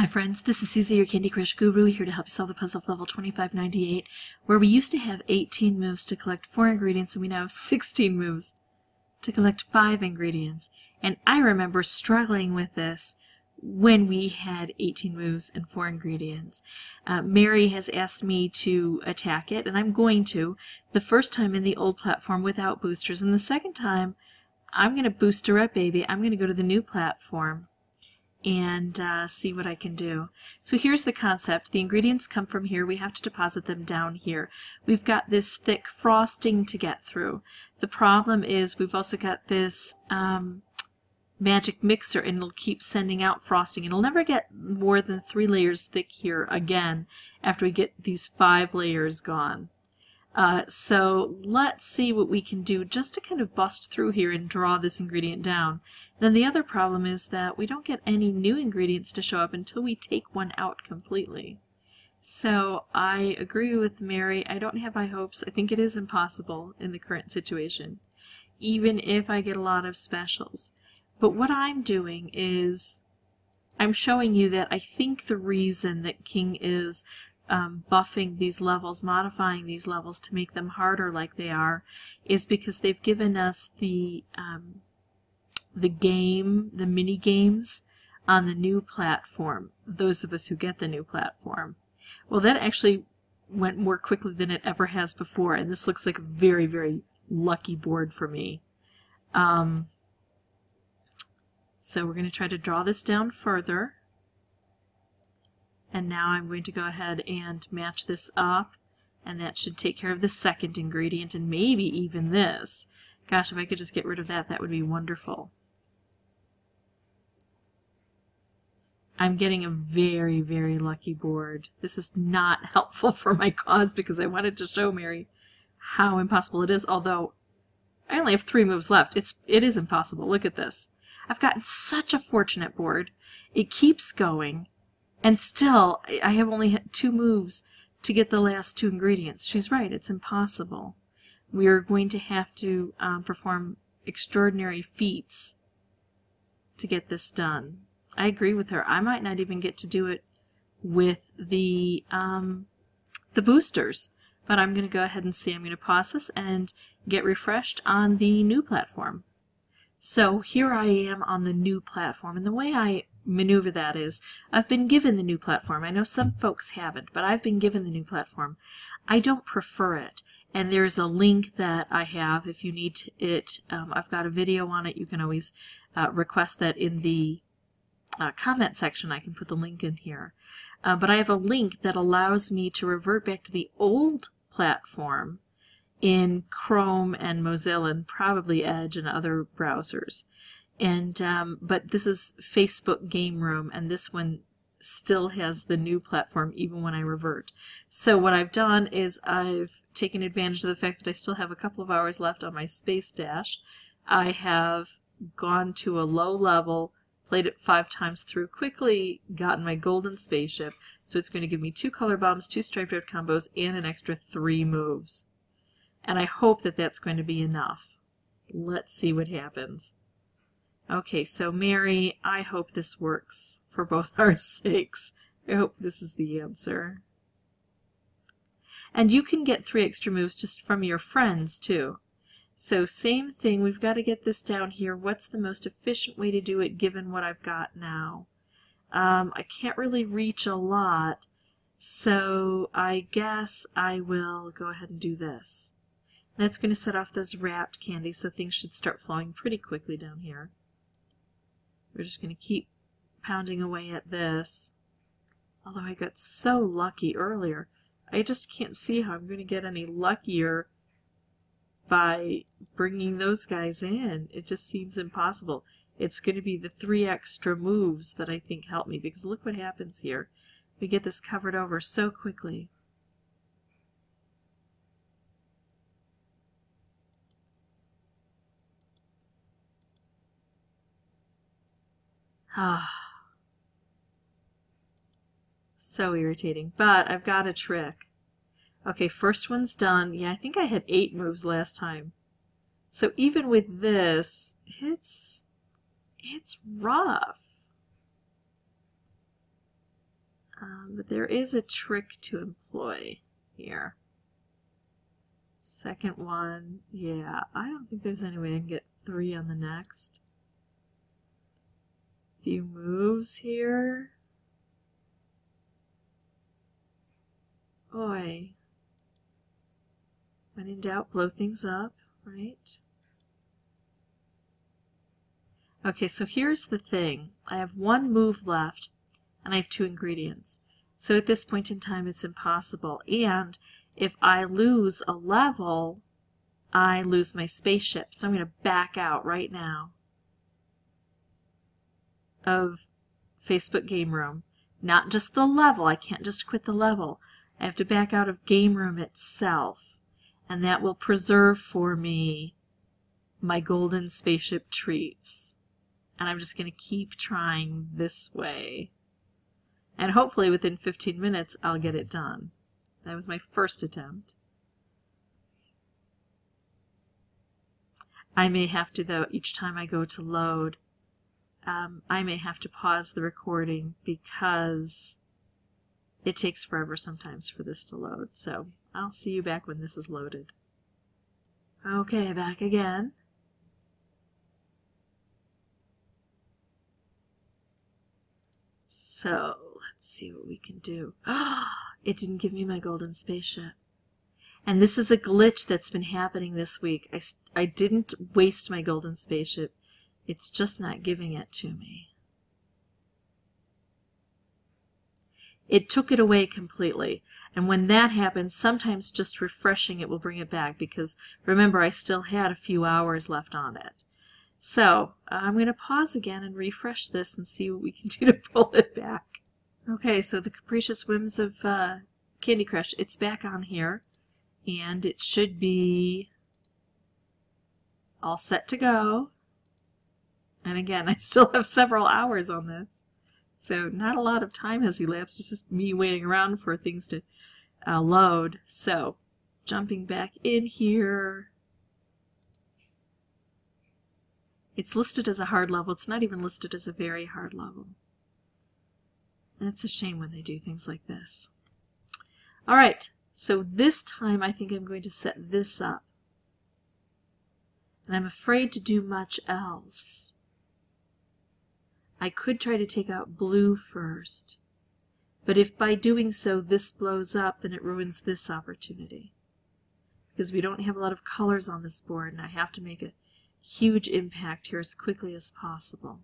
Hi friends, this is Susie, your Candy Crush Guru, here to help you solve the puzzle of level 2598, where we used to have 18 moves to collect 4 ingredients, and we now have 16 moves to collect 5 ingredients. And I remember struggling with this when we had 18 moves and 4 ingredients. Mary has asked me to attack it, and I'm going to. The first time in the old platform without boosters, and the second time I'm going to boost her up, baby. I'm going to go to the new platform and see what I can do. So here's the concept. The ingredients come from here. We have to deposit them down here. We've got this thick frosting to get through. The problem is we've also got this magic mixer, and it'll keep sending out frosting. It'll never get more than 3 layers thick here again after we get these 5 layers gone. So let's see what we can do just to kind of bust through here and draw this ingredient down. Then the other problem is that we don't get any new ingredients to show up until we take one out completely. So I agree with Mary. I don't have high hopes. I think it is impossible in the current situation, even if I get a lot of specials. But what I'm doing is I'm showing you that I think the reason that King is buffing these levels, modifying these levels to make them harder like they are, is because they've given us the mini games on the new platform, those of us who get the new platform. Well, that actually went more quickly than it ever has before, and this looks like a very, very lucky board for me. So we're going to try to draw this down further. And now I'm going to go ahead and match this up, and that should take care of the second ingredient, and maybe even this. Gosh, if I could just get rid of that, that would be wonderful. I'm getting a very, very lucky board. This is not helpful for my cause because I wanted to show Mary how impossible it is, although I only have 3 moves left. It is impossible. Look at this. I've gotten such a fortunate board. It keeps going. And still, I have only had 2 moves to get the last 2 ingredients. She's right, it's impossible. We are going to have to perform extraordinary feats to get this done. I agree with her. I might not even get to do it with the boosters. But I'm going to go ahead and see. I'm going to pause this and get refreshed on the new platform. So here I am on the new platform, and the way I maneuver that is I've been given the new platform. I know some folks haven't, but I've been given the new platform. I don't prefer it, and there's a link that I have if you need it. I've got a video on it. You can always request that in the comment section. I can put the link in here. But I have a link that allows me to revert back to the old platform in Chrome and Mozilla and probably Edge and other browsers. And but this is Facebook Game Room, and this one still has the new platform even when I revert. So what I've done is I've taken advantage of the fact that I still have a couple of hours left on my Space Dash. I have gone to a low level, played it 5 times through quickly, gotten my golden spaceship. So it's going to give me 2 color bombs, 2 striped red combos, and an extra 3 moves. And I hope that that's going to be enough. Let's see what happens. Okay, so Mary, I hope this works for both our sakes. I hope this is the answer. And you can get 3 extra moves just from your friends, too. So same thing, we've got to get this down here. What's the most efficient way to do it given what I've got now? I can't really reach a lot, so I guess I will go ahead and do this. That's going to set off those wrapped candies, so things should start flowing pretty quickly down here. We're just going to keep pounding away at this. Although I got so lucky earlier, I just can't see how I'm going to get any luckier by bringing those guys in. It just seems impossible. It's going to be the 3 extra moves that I think help me, because look what happens here. We get this covered over so quickly. So irritating, but I've got a trick. Okay, first one's done. Yeah, I think I had 8 moves last time. So even with this, it's rough. But there is a trick to employ here. Second one, yeah, I don't think there's any way I can get 3 on the next. Few moves here. Oi. When in doubt, blow things up, right? Okay, so here's the thing. I have 1 move left, and I have 2 ingredients. So at this point in time, it's impossible. And if I lose a level, I lose my spaceship. So I'm going to back out right now of Facebook Game Room. Not just the level. I can't just quit the level. I have to back out of Game Room itself. And that will preserve for me my golden spaceship treats. And I'm just going to keep trying this way. And hopefully within 15 minutes I'll get it done. That was my first attempt. I may have to, though, each time I go to load, I may have to pause the recording because it takes forever sometimes for this to load. So I'll see you back when this is loaded. Okay, back again. So let's see what we can do. It didn't give me my golden spaceship. And this is a glitch that's been happening this week. I didn't waste my golden spaceship. It's just not giving it to me. It took it away completely. And when that happens, sometimes just refreshing it will bring it back because, remember, I still had a few hours left on it. So I'm going to pause again and refresh this and see what we can do to pull it back. Okay, so the Capricious Whims of Candy Crush, it's back on here. And it should be all set to go. And again, I still have several hours on this. So not a lot of time has elapsed. It's just me waiting around for things to load. So jumping back in here. It's listed as a hard level. It's not even listed as a very hard level. That's a shame when they do things like this. All right. So this time I think I'm going to set this up. And I'm afraid to do much else. I could try to take out blue first. But if by doing so this blows up, then it ruins this opportunity. Because we don't have a lot of colors on this board, and I have to make a huge impact here as quickly as possible.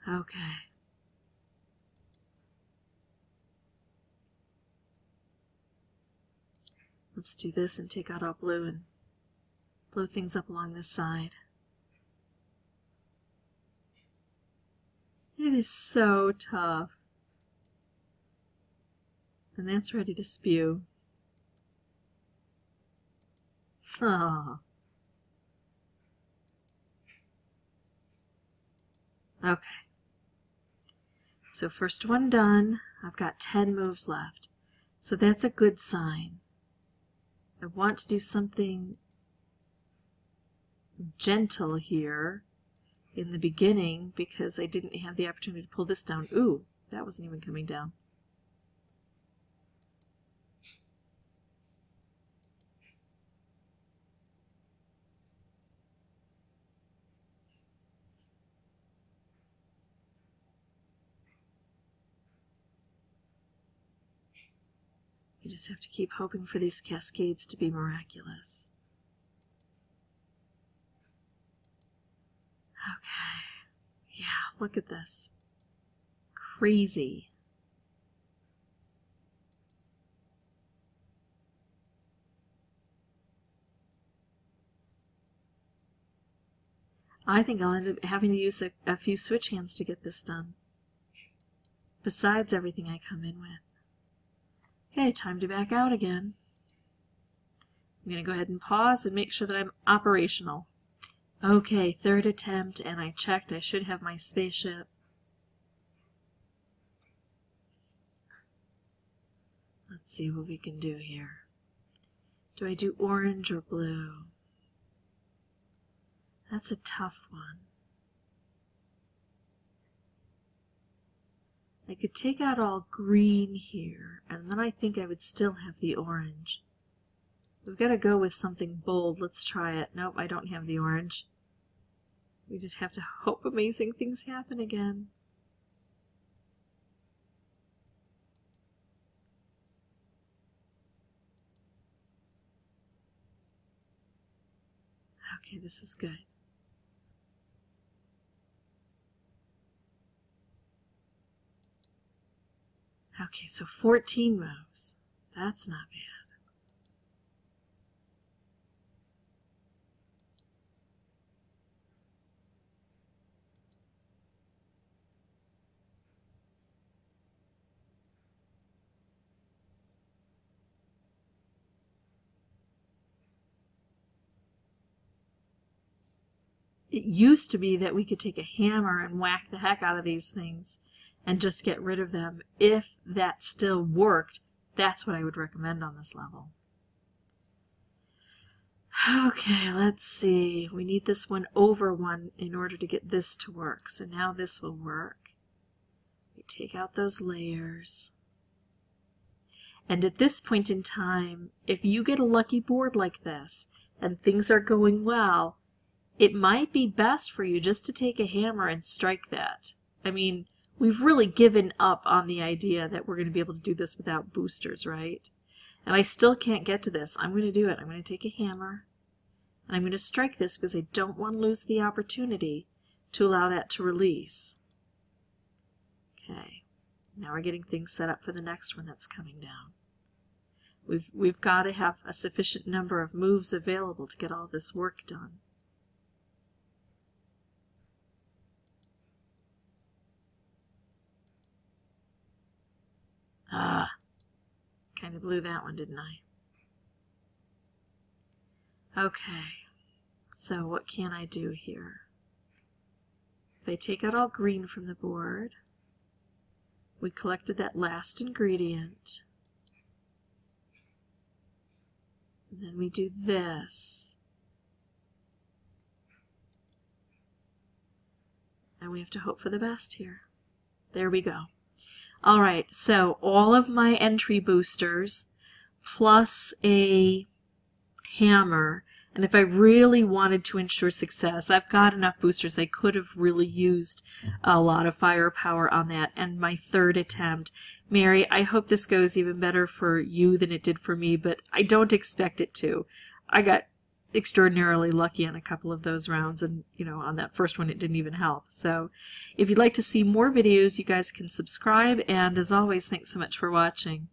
Okay. Let's do this and take out all blue and blow things up along this side. It is so tough. And that's ready to spew. Oh. Okay. So first one done. I've got 10 moves left. So that's a good sign. I want to do something gentle here in the beginning because I didn't have the opportunity to pull this down. Ooh, that wasn't even coming down. You just have to keep hoping for these cascades to be miraculous. Okay. Yeah, look at this. Crazy. I think I'll end up having to use a few switch hands to get this done. Besides everything I come in with. Okay, time to back out again. I'm going to go ahead and pause and make sure that I'm operational. Okay, third attempt, and I checked. I should have my spaceship. Let's see what we can do here. Do I do orange or blue? That's a tough one. I could take out all green here, and then I think I would still have the orange. We've got to go with something bold. Let's try it. Nope, I don't have the orange. We just have to hope amazing things happen again. Okay, this is good. Okay, so 14 moves. That's not bad. It used to be that we could take a hammer and whack the heck out of these things and just get rid of them. If that still worked, that's what I would recommend on this level. Okay, let's see. We need this one over one in order to get this to work. So now this will work. We take out those layers. And at this point in time, if you get a lucky board like this and things are going well, it might be best for you just to take a hammer and strike that. I mean, we've really given up on the idea that we're going to be able to do this without boosters, right? And I still can't get to this. I'm going to do it. I'm going to take a hammer, and I'm going to strike this because I don't want to lose the opportunity to allow that to release. Okay, now we're getting things set up for the next one that's coming down. We've got to have a sufficient number of moves available to get all this work done. Kind of blew that one, didn't I? Okay, so what can I do here? If I take out all green from the board, we collected that last ingredient, and then we do this, and we have to hope for the best here. There we go. Alright, so all of my entry boosters plus a hammer, and if I really wanted to ensure success, I've got enough boosters. I could have really used a lot of firepower on that. And my third attempt, Mary, I hope this goes even better for you than it did for me, but I don't expect it to. I got extraordinarily lucky on a couple of those rounds, and on that first one it didn't even help. So if you'd like to see more videos, you guys can subscribe, and as always, thanks so much for watching.